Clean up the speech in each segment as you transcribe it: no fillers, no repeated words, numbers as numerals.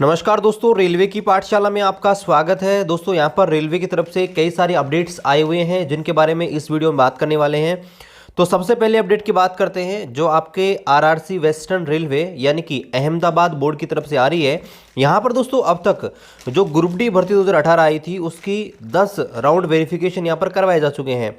नमस्कार दोस्तों, रेलवे की पाठशाला में आपका स्वागत है। दोस्तों यहाँ पर रेलवे की तरफ से कई सारे अपडेट्स आए हुए हैं जिनके बारे में इस वीडियो में बात करने वाले हैं। तो सबसे पहले अपडेट की बात करते हैं जो आपके आरआरसी वेस्टर्न रेलवे यानी कि अहमदाबाद बोर्ड की तरफ से आ रही है। यहाँ पर दोस्तों अब तक जो ग्रुप डी भर्ती 2018 आई थी उसकी 10 राउंड वेरिफिकेशन यहाँ पर करवाए जा चुके हैं।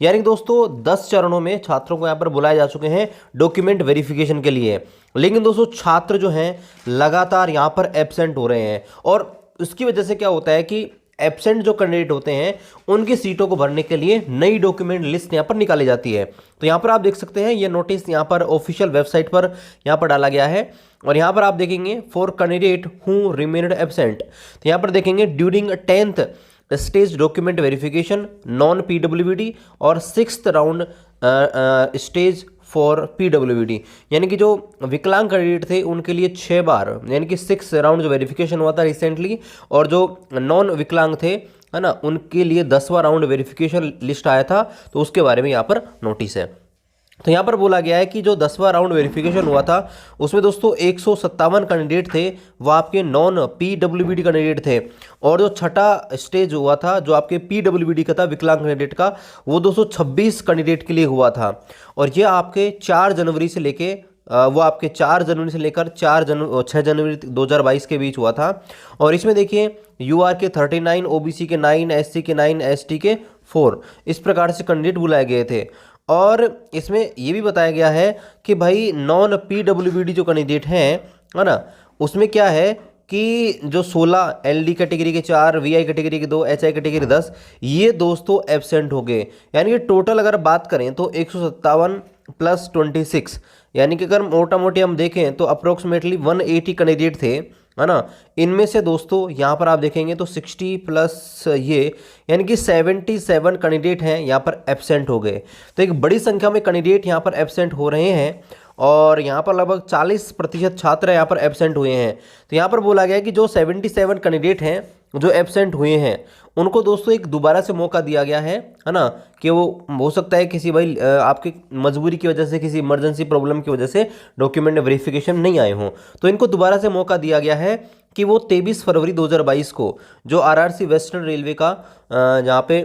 यानी कि दोस्तों 10 चरणों में छात्रों को यहाँ पर बुलाए जा चुके हैं डॉक्यूमेंट वेरिफिकेशन के लिए। लेकिन दोस्तों छात्र जो हैं लगातार यहाँ पर एब्सेंट हो रहे हैं और उसकी वजह से क्या होता है कि एब्सेंट जो कैंडिडेट होते हैं उनकी सीटों को भरने के लिए नई डॉक्यूमेंट लिस्ट यहाँ पर निकाली जाती है। तो यहाँ पर आप देख सकते हैं ये नोटिस यहाँ पर ऑफिशियल वेबसाइट पर यहाँ पर डाला गया है और यहाँ पर आप देखेंगे for candidate who remained absent. तो यहाँ पर देखेंगे during 10th stage document verification non PWD और 6th round stage for PWD, यानी कि जो विकलांग कैंडिडेट थे उनके लिए 6 बार यानी कि 6 राउंड जो वेरिफिकेशन हुआ था रिसेंटली, और जो नॉन विकलांग थे है ना उनके लिए 10वां राउंड वेरिफिकेशन लिस्ट आया था। तो उसके बारे में यहाँ पर नोटिस है। तो यहाँ पर बोला गया है कि जो 10वां राउंड वेरिफिकेशन हुआ था उसमें दोस्तों 157 कैंडिडेट थे वो आपके नॉन पीडब्ल्यूबीडी कैंडिडेट थे, और जो छठा स्टेज हुआ था जो आपके पीडब्ल्यूबीडी का था विकलांग कैंडिडेट का वो 226 कैंडिडेट के लिए हुआ था। और ये आपके 4 जनवरी से लेके वो आपके 4 जनवरी से लेकर 6 जनवरी 2022 के बीच हुआ था। और इसमें देखिए यूआर के 39, ओबीसी के 9, एससी के 9, एसटी के 4, इस प्रकार से कैंडिडेट बुलाए गए थे। और इसमें ये भी बताया गया है कि भाई नॉन पीडब्ल्यूबीडी जो कैंडिडेट हैं है ना उसमें क्या है कि जो 16 एलडी कैटेगरी के 4, वीआई कैटेगरी के 2, एचआई कैटेगरी 10 ये दोस्तों एब्सेंट हो गए। यानी कि टोटल अगर बात करें तो 157 + 26, यानी कि अगर मोटा मोटी हम देखें तो अप्रोक्सीमेटली 180 कैंडिडेट थे है ना। इनमें से दोस्तों यहाँ पर आप देखेंगे तो 60 प्लस ये यानी कि 77 कैंडिडेट हैं यहाँ पर एब्सेंट हो गए। तो एक बड़ी संख्या में कैंडिडेट यहाँ पर एब्सेंट हो रहे हैं और यहाँ पर लगभग 40% छात्र यहाँ पर एब्सेंट हुए हैं। तो यहाँ पर बोला गया है कि जो 77 कैंडिडेट हैं जो एब्सेंट हुए हैं उनको दोस्तों एक दोबारा से मौका दिया गया है ना, कि वो हो सकता है किसी भाई आपकी मजबूरी की वजह से, किसी इमरजेंसी प्रॉब्लम की वजह से डॉक्यूमेंट वेरिफिकेशन नहीं आए हों, तो इनको दोबारा से मौका दिया गया है कि वो 23 फरवरी 2022 को जो आरआरसी वेस्टर्न रेलवे का जहाँ पे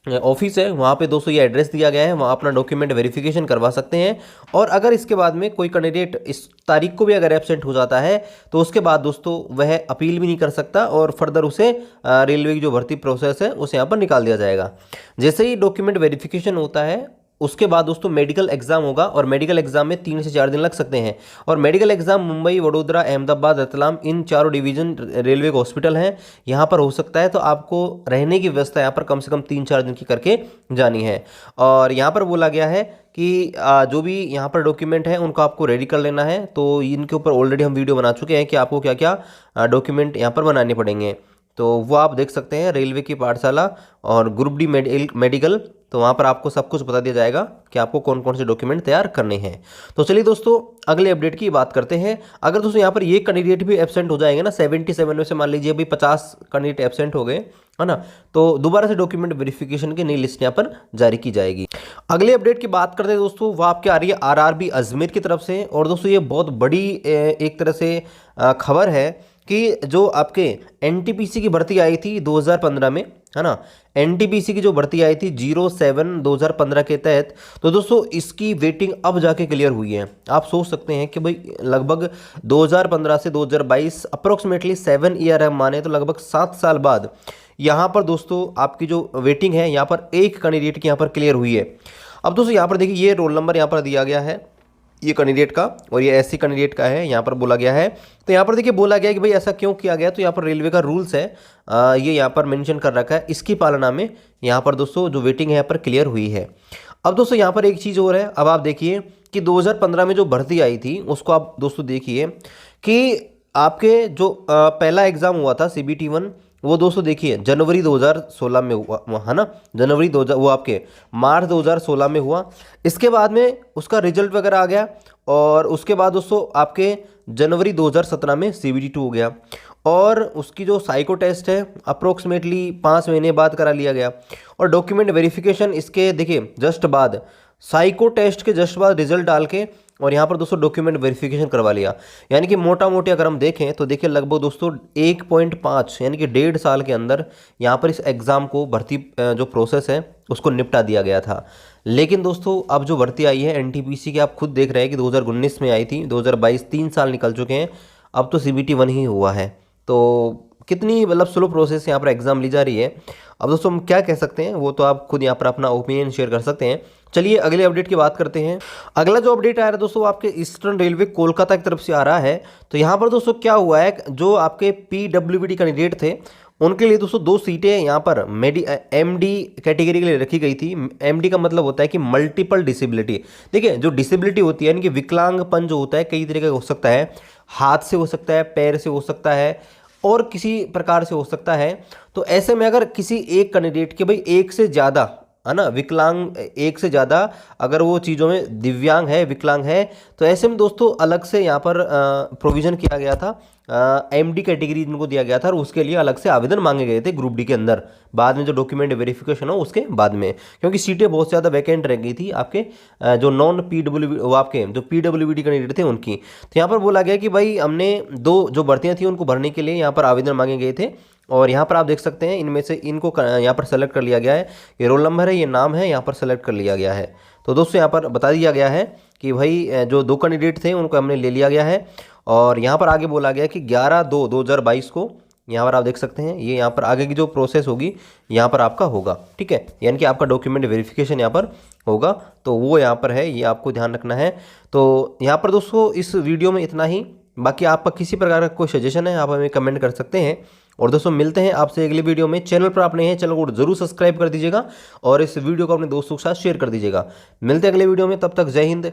ऑफिस है वहाँ पे दोस्तों ये एड्रेस दिया गया है, वहाँ अपना डॉक्यूमेंट वेरिफिकेशन करवा सकते हैं। और अगर इसके बाद में कोई कैंडिडेट इस तारीख को भी अगर एब्सेंट हो जाता है तो उसके बाद दोस्तों वह अपील भी नहीं कर सकता और फर्दर उसे रेलवे की जो भर्ती प्रोसेस है उसे यहाँ पर निकाल दिया जाएगा। जैसे ही डॉक्यूमेंट वेरिफिकेशन होता है उसके बाद दोस्तों मेडिकल एग्जाम होगा और मेडिकल एग्जाम में 3 से 4 दिन लग सकते हैं। और मेडिकल एग्जाम मुंबई, वडोदरा, अहमदाबाद, रतलाम इन चारों डिवीजन रेलवे के हॉस्पिटल हैं यहाँ पर हो सकता है। तो आपको रहने की व्यवस्था यहाँ पर कम से कम 3-4 दिन की करके जानी है। और यहाँ पर बोला गया है कि जो भी यहाँ पर डॉक्यूमेंट है उनको आपको रेडी कर लेना है। तो इनके ऊपर ऑलरेडी हम वीडियो बना चुके हैं कि आपको क्या क्या डॉक्यूमेंट यहाँ पर बनाने पड़ेंगे, तो वो आप देख सकते हैं रेलवे की पाठशाला और ग्रुप डी मेडिकल। तो वहाँ पर आपको सब कुछ बता दिया जाएगा कि आपको कौन कौन से डॉक्यूमेंट तैयार करने हैं। तो चलिए दोस्तों अगले अपडेट की बात करते हैं। अगर दोस्तों यहाँ पर ये कैंडिडेट भी एब्सेंट हो जाएंगे ना 77 में से, मान लीजिए अभी 50 कैंडिडेट एब्सेंट हो गए है ना, तो दोबारा से डॉक्यूमेंट वेरिफिकेशन की नई लिस्ट यहाँ पर जारी की जाएगी। अगले अपडेट की बात करते हैं दोस्तों, वो आपके आ रही है आरआरबी अजमेर की तरफ से। और दोस्तों ये बहुत बड़ी एक तरह से खबर है कि जो आपके एनटीपीसी की भर्ती आई थी 2015 में है ना, एनटीपीसी की जो भर्ती आई थी 07/2015 के तहत, तो दोस्तों इसकी वेटिंग अब जाके क्लियर हुई है। आप सोच सकते हैं कि भाई लगभग 2015 से 2022 अप्रोक्सीमेटली 7 ईयर है माने तो लगभग 7 साल बाद यहाँ पर दोस्तों आपकी जो वेटिंग है यहाँ पर एक कैंडिडेट की यहाँ पर क्लियर हुई है। अब दोस्तों यहाँ पर देखिए ये रोल नंबर यहाँ पर दिया गया है ये कैंडिडेट का और ये एससी कैंडिडेट का है यहाँ पर बोला गया है। तो यहाँ पर देखिए बोला गया है कि भाई ऐसा क्यों किया गया, तो यहाँ पर रेलवे का रूल्स है ये यहाँ पर मेंशन कर रखा है, इसकी पालना में यहाँ पर दोस्तों जो वेटिंग है यहाँ पर क्लियर हुई है। अब दोस्तों यहाँ पर एक चीज़ और है, अब आप देखिए कि 2015 में जो भर्ती आई थी उसको आप दोस्तों देखिए कि आपके जो पहला एग्ज़ाम हुआ था CBT 1 वो दोस्तों देखिए जनवरी 2016 में हुआ है ना, जनवरी 2000 वो आपके मार्च 2016 में हुआ। इसके बाद में उसका रिजल्ट वगैरह आ गया और उसके बाद दोस्तों आपके जनवरी 2017 में CBT 2 हो गया और उसकी जो साइको टेस्ट है अप्रोक्सीमेटली 5 महीने बाद करा लिया गया। और डॉक्यूमेंट वेरिफिकेशन इसके देखिए जस्ट बाद साइको टेस्ट के जस्ट बाद रिजल्ट डाल के और यहाँ पर दोस्तों डॉक्यूमेंट वेरिफिकेशन करवा लिया। यानी कि मोटा मोटी अगर हम देखें तो देखिए लगभग दोस्तों 1.5 यानी कि 1.5 साल के अंदर यहाँ पर इस एग्ज़ाम को भर्ती जो प्रोसेस है उसको निपटा दिया गया था। लेकिन दोस्तों अब जो भर्ती आई है एनटीपीसी की, आप खुद देख रहे हैं कि 2019 में आई थी, 2022 3 साल निकल चुके हैं, अब तो सीबीटी 1 ही हुआ है। तो कितनी मतलब स्लो प्रोसेस यहाँ पर एग्ज़ाम ली जा रही है। अब दोस्तों हम क्या कह सकते हैं वो तो आप खुद यहाँ पर अपना ओपिनियन शेयर कर सकते हैं। चलिए अगले अपडेट की बात करते हैं। अगला जो अपडेट आ रहा है दोस्तों आपके ईस्टर्न रेलवे कोलकाता की तरफ से आ रहा है। तो यहाँ पर दोस्तों क्या हुआ है, जो आपके पीडब्ल्यूडी कैंडिडेट थे उनके लिए दोस्तों 2 सीटें यहाँ पर एमडी कैटेगरी के लिए रखी गई थी। एमडी का मतलब होता है कि मल्टीपल डिसेबिलिटी। देखिए जो डिसेबिलिटी होती है यानी कि विकलांगपन जो होता है कई तरीके का हो सकता है, हाथ से हो सकता है, पैर से हो सकता है और किसी प्रकार से हो सकता है। तो ऐसे में अगर किसी एक कैंडिडेट के भाई एक से ज़्यादा है ना विकलांग, एक से ज़्यादा अगर वो चीज़ों में दिव्यांग है, विकलांग है, तो ऐसे में दोस्तों अलग से यहाँ पर प्रोविज़न किया गया था, एमडी कैटेगरी जिनको दिया गया था और उसके लिए अलग से आवेदन मांगे गए थे ग्रुप डी के अंदर, बाद में जो डॉक्यूमेंट वेरिफिकेशन हो उसके बाद में, क्योंकि सीटें बहुत ज़्यादा वैकेंट रह गई थी आपके जो नॉन पीडब्ल्यू वो आपके जो पीडब्ल्यूडी कैंडिडेट थे उनकी। तो यहाँ पर बोला गया कि भाई हमने 2 जो भर्तियाँ थी उनको भरने के लिए यहाँ पर आवेदन मांगे गए थे और यहाँ पर आप देख सकते हैं इनमें से इनको यहाँ पर सेलेक्ट कर लिया गया है। ये रोल नंबर है, ये नाम है, यहाँ पर सेलेक्ट कर लिया गया है। तो दोस्तों यहाँ पर बता दिया गया है कि भाई जो 2 कैंडिडेट थे उनको हमने ले लिया गया है और यहाँ पर आगे बोला गया कि 11/2/2022 को यहाँ पर आप देख सकते हैं ये यहाँ पर आगे की जो प्रोसेस होगी यहाँ पर आपका होगा, ठीक है, यानी कि आपका डॉक्यूमेंट वेरिफिकेशन यहाँ पर होगा। तो वो यहाँ पर है, ये आपको ध्यान रखना है। तो यहाँ पर दोस्तों इस वीडियो में इतना ही। बाकी आपका किसी प्रकार का कोई सजेशन है आप हमें कमेंट कर सकते हैं। और दोस्तों मिलते हैं आपसे अगले वीडियो में। चैनल पर आप नए हैं, चैनल को जरूर सब्सक्राइब कर दीजिएगा और इस वीडियो को अपने दोस्तों के साथ शेयर कर दीजिएगा। मिलते हैं अगले वीडियो में, तब तक जय हिंद।